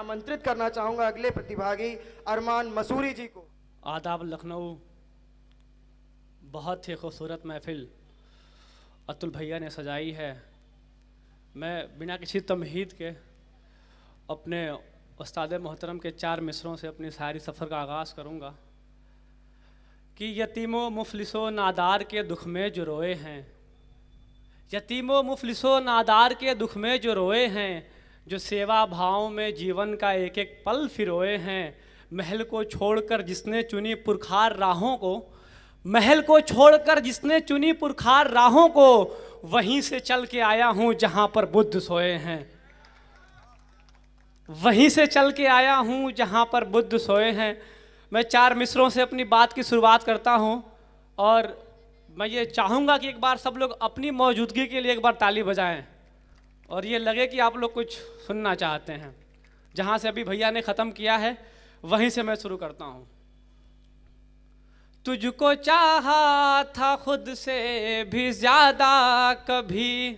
आमंत्रित करना चाहूंगा अगले प्रतिभागी अरमान मसूरी जी को। आदाब लखनऊ। बहुत ही खूबसूरत महफिल अतुल भैया ने सजाई है। मैं बिना किसी तमहीद के अपने उस्ताद मोहतरम के 4 मिसरों से अपनी शायरी सफ़र का आगाज़ करूँगा कि यतीमों मुफलिसों नादार के दुख में जो रोए हैं, यतीमों मुफलिसों नादार के दुख में जो रोए हैं, जो सेवा भाव में जीवन का एक एक पल फिरोए हैं। महल को छोड़कर जिसने चुनी पुरखार राहों को, महल को छोड़कर जिसने चुनी पुरखार राहों को, वहीं से चल के आया हूँ जहाँ पर बुद्ध सोए हैं। वहीं से चल के आया हूँ जहाँ पर बुद्ध सोए हैं। मैं 4 मिसरों से अपनी बात की शुरुआत करता हूँ और मैं ये चाहूँगा कि एक बार सब लोग अपनी मौजूदगी के लिए एक बार ताली बजाएं और ये लगे कि आप लोग कुछ सुनना चाहते हैं। जहाँ से अभी भैया ने ख़त्म किया है वहीं से मैं शुरू करता हूँ। तुझको चाहा था खुद से भी ज़्यादा कभी,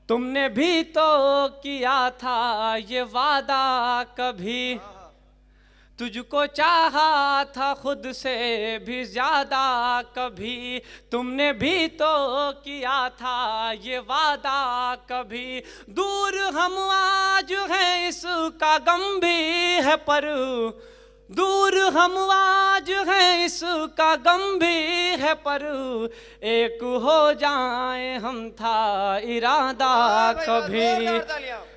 तुमने भी तो किया था ये वादा कभी। तुझको चाहा था खुद से भी ज़्यादा कभी, तुमने भी तो किया था ये वादा कभी। दूर हम आज हैं इसका गम भी है पर, दूर हम आज हैं इसका गम भी है पर, एक हो जाए हम था इरादा कभी,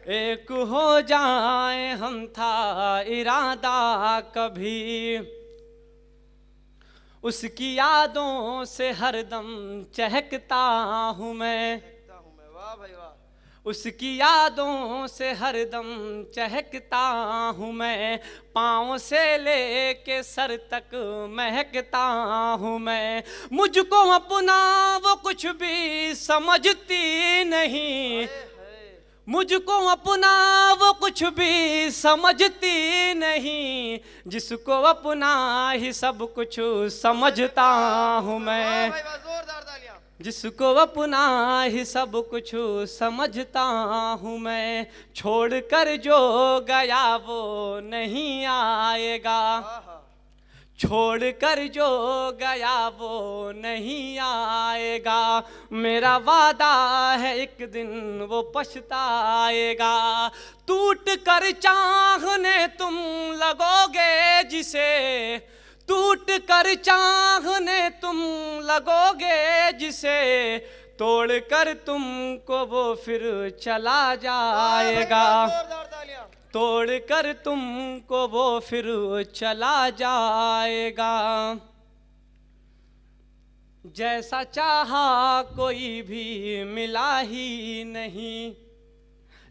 एक हो जाए हम था इरादा कभी। उसकी यादों से हरदम चहकता हूँ मैं, वाह भाई वाह। उसकी यादों से हरदम चहकता हूँ मैं, पाँव से लेके सर तक महकता हूँ मैं। मुझको अपना वो कुछ भी समझती नहीं, मुझको अपना वो कुछ भी समझती नहीं, जिसको अपना ही सब कुछ समझता हूँ मैं, जिसको अपना ही सब कुछ समझता हूँ मैं। छोड़ कर जो गया वो नहीं आएगा, छोड़ कर जो गया वो नहीं आएगा। मेरा वादा है एक दिन वो पछताएगा। टूट कर चाहने तुम लगोगे जिसे, टूट कर चाहने तुम लगोगे जिसे, तोड़ कर तुमको वो फिर चला जाएगा, तोड़ कर तुमको वो फिर चला जाएगा। जैसा चाहा कोई भी मिला ही नहीं,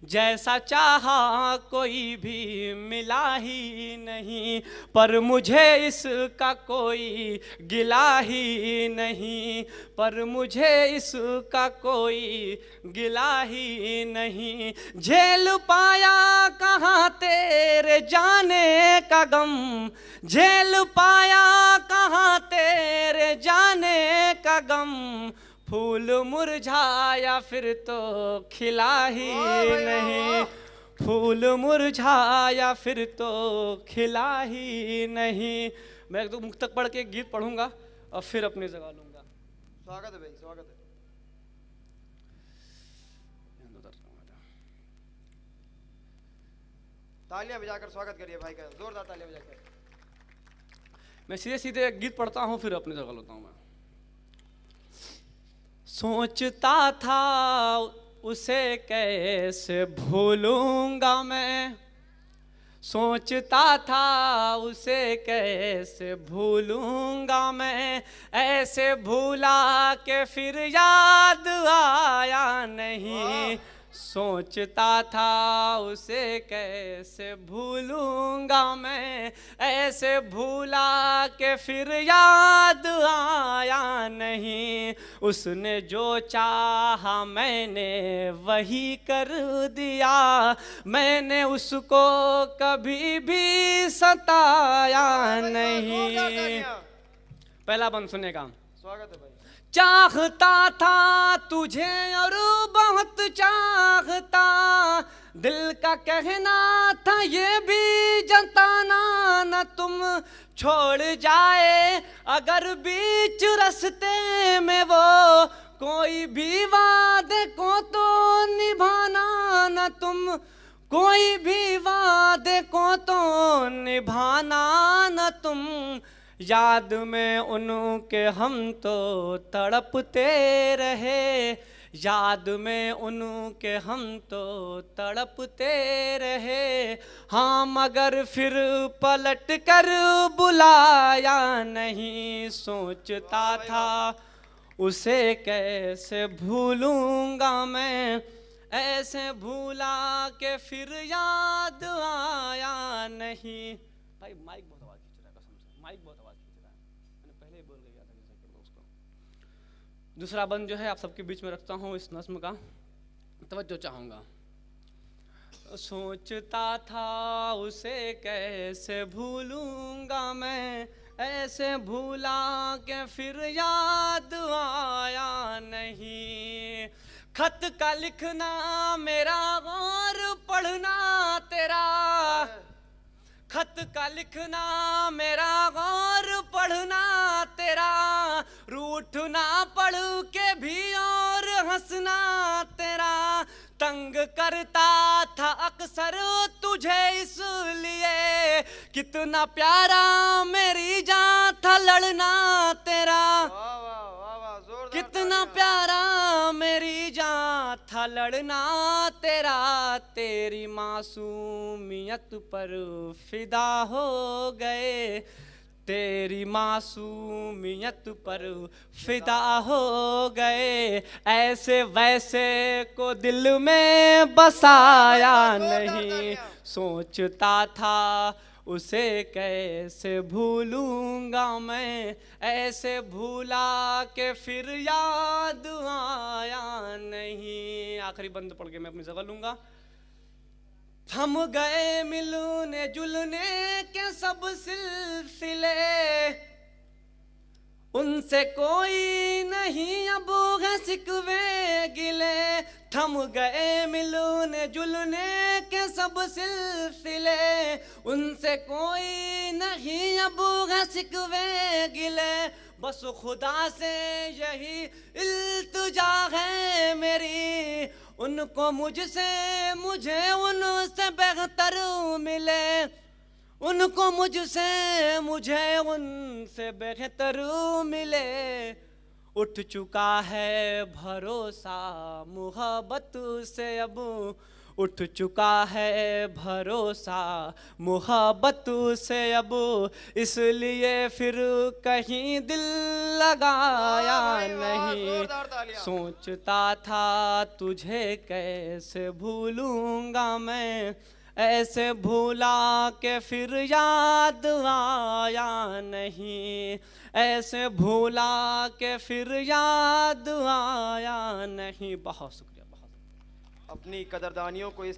जैसा चाहा कोई भी मिला ही नहीं, पर मुझे इसका कोई गिला ही नहीं, पर मुझे इसका कोई गिला ही नहीं। झेल पाया कहाँ तेरे जाने का गम, झेल पाया कहाँ तेरे जाने का गम, फूल मुरझाया फिर तो खिला ही नहीं, फूल मुरझाया फिर तो खिला ही नहीं। मैं एक दो मुख तक पढ़ के एक गीत पढ़ूंगा और फिर अपनी जगह लूंगा। स्वागत है भाई, स्वागत है। तालियां बजाकर स्वागत करिए भाई का, जोरदार तालियां बजाकर। मैं सीधे सीधे एक गीत पढ़ता हूँ फिर अपनी जगह लेता हूँ। मैं सोचता था उसे कैसे भूलूंगा मैं, सोचता था उसे कैसे भूलूंगा मैं, ऐसे भूला के फिर याद आया नहीं। सोचता था उसे कैसे भूलूंगा मैं, ऐसे भूला के फिर याद आया नहीं। उसने जो चाहा मैंने वही कर दिया, मैंने उसको कभी भी सताया नहीं। पहला बंद सुनेगा। स्वागत है भाई। चाहता था तुझे और बहुत चाहता, दिल का कहना था ये भी जताना न तुम छोड़ जाए अगर बीच रास्ते में वो, कोई भी वादे को तो निभाना न तुम, कोई भी वादे को तो निभाना न तुम, याद में उनके हम तो तड़पते रहे, याद में उनके हम तो तड़पते रहे। हाँ मगर फिर पलट कर बुलाया नहीं, सोचता था उसे कैसे भूलूंगा मैं, ऐसे भूला के फिर याद आया नहीं। भाई माइक बहुत आवाज खींच रहा है, कसम से माइक बहुत आवाज खींच रहा है, मैंने पहले ही बोल के गया था कि कर दो उसको। दूसरा बंद जो है आप सबके बीच में रखता हूँ, इस नज्म का तवज्जो चाहूँगा। सोचता था उसे कैसे भूलूंगा मैं, ऐसे भूला के फिर याद आया नहीं। खत का लिखना मेरा और पढ़ना तेरा, खत का लिखना मेरा और पढ़ना तेरा, रूठना पढ़ के भी और हंसना तेरा, तंग करता था अक्सर तुझे इसलिए, कितना प्यारा मेरी जान था लड़ना तेरा, कितना प्यारा मेरी जान था लड़ना तेरा, तेरी मासूमियत पर फिदा हो गए, तेरी मासूमियत पर फिदा हो गए, ऐसे वैसे को दिल में बसाया नहीं, सोचता था उसे कैसे भूलूंगा मैं, ऐसे भूला के फिर याद आया नहीं। आखिरी बंद पढ़ के मैं अपनी जगह लूंगा। थम गए मिलने जुलने के सब सिलसिले, उनसे कोई नहीं अब है सिकवे गिले, थम गए मिलने जुलने के सब सिलसिले, उनसे कोई नहीं अब है सिकवे गिले, बस खुदा से यही इल्तिजा है मेरी, उनको मुझसे मुझे उनसे बेहतर मिले, उनको मुझसे मुझे उनसे बेहतर मिले, उठ चुका है भरोसा मोहब्बत से अब, उठ चुका है भरोसा मोहब्बत से अब, इसलिए फिर कहीं दिल लगाया नहीं, सोचता था तुझे कैसे भूलूंगा मैं, ऐसे भूला के फिर याद आया नहीं, ऐसे भूला के फिर याद आया नहीं। बहुत शुक्रिया, बहुत अपनी कदरदानियों को इस